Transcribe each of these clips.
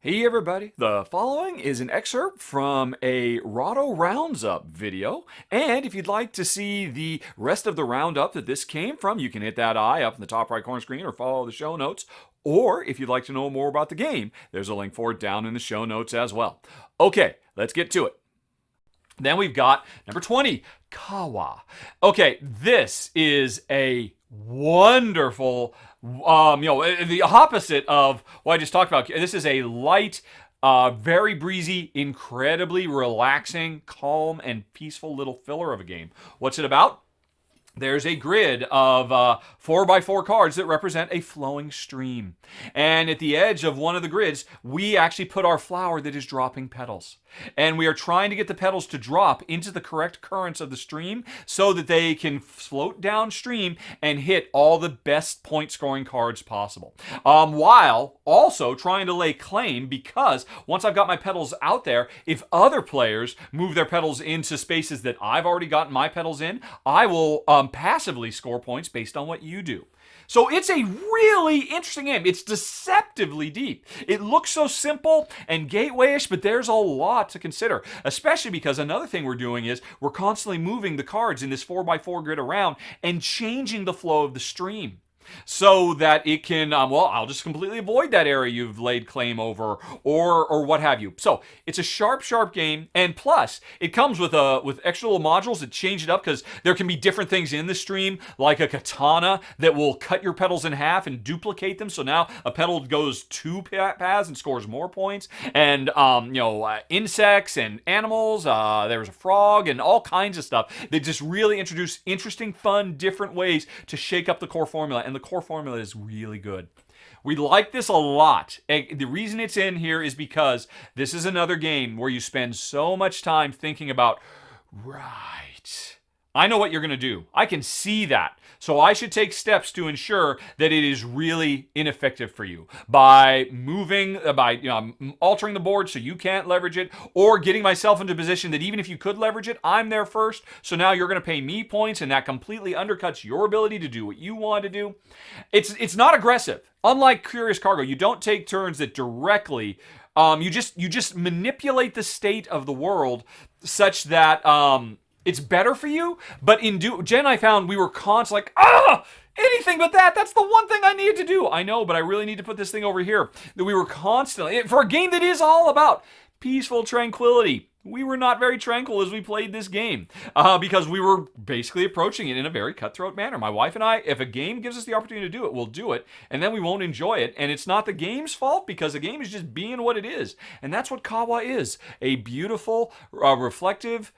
Hey everybody, the following is an excerpt from a Rahdo Rounds Up video, and if you'd like to see the rest of the roundup that this came from, you can hit that eye up in the top right corner screen or follow the show notes, or if you'd like to know more about the game, there's a link for it down in the show notes as well. Okay, let's get to it. Then we've got number 20, KAWA. Okay, this is a wonderful, the opposite of what I just talked about. This is a light, very breezy, incredibly relaxing, calm, and peaceful little filler of a game. What's it about? There's a grid of 4x4 cards that represent a flowing stream. And at the edge of one of the grids, we actually put our flower that is dropping petals. And we are trying to get the petals to drop into the correct currents of the stream so that they can float downstream and hit all the best point scoring cards possible. While also trying to lay claim, because once I've got my petals out there, if other players move their petals into spaces that I've already gotten my petals in, I will passively score points based on what you do. So it's a really interesting game. It's deceptively deep. It looks so simple and gateway-ish, but there's a lot to consider, especially because another thing we're doing is we're constantly moving the cards in this 4x4 grid around and changing the flow of the stream, so that it can, I'll just completely avoid that area you've laid claim over, or what have you. So it's a sharp game, and plus it comes with extra little modules that change it up, because there can be different things in the stream, like a katana that will cut your petals in half and duplicate them. So now a petal goes two paths and scores more points, and insects and animals. There's a frog and all kinds of stuff that just really introduce interesting, fun, different ways to shake up the core formula. And the core formula is really good. We like this a lot. The reason it's in here is because this is another game where you spend so much time thinking about, right, I know what you're going to do. I can see that. So I should take steps to ensure that it is really ineffective for you by moving, by altering the board so you can't leverage it, or getting myself into a position that even if you could leverage it, I'm there first. So now you're going to pay me points, and that completely undercuts your ability to do what you want to do. It's not aggressive. Unlike Curious Cargo, you don't take turns that directly. You just manipulate the state of the world such that it's better for you. But Jen, I found we were constantly like, anything but that. That's the one thing I needed to do. I know, but I really need to put this thing over here. That we were constantly, for a game that is all about peaceful tranquility, we were not very tranquil as we played this game, because we were basically approaching it in a very cutthroat manner. My wife and I, if a game gives us the opportunity to do it, we'll do it, and then we won't enjoy it. And it's not the game's fault, because the game is just being what it is. And that's what KAWA is. A beautiful, reflective,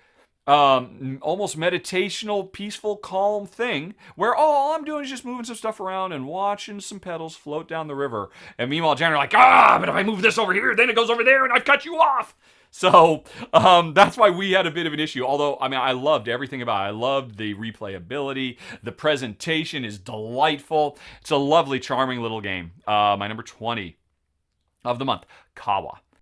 almost meditational, peaceful, calm thing where all I'm doing is just moving some stuff around and watching some petals float down the river. And meanwhile, Jen are like, but if I move this over here, then it goes over there and I've cut you off. So that's why we had a bit of an issue. Although, I loved everything about it. I loved the replayability. The presentation is delightful. It's a lovely, charming little game. My number 20 of the month, KAWA.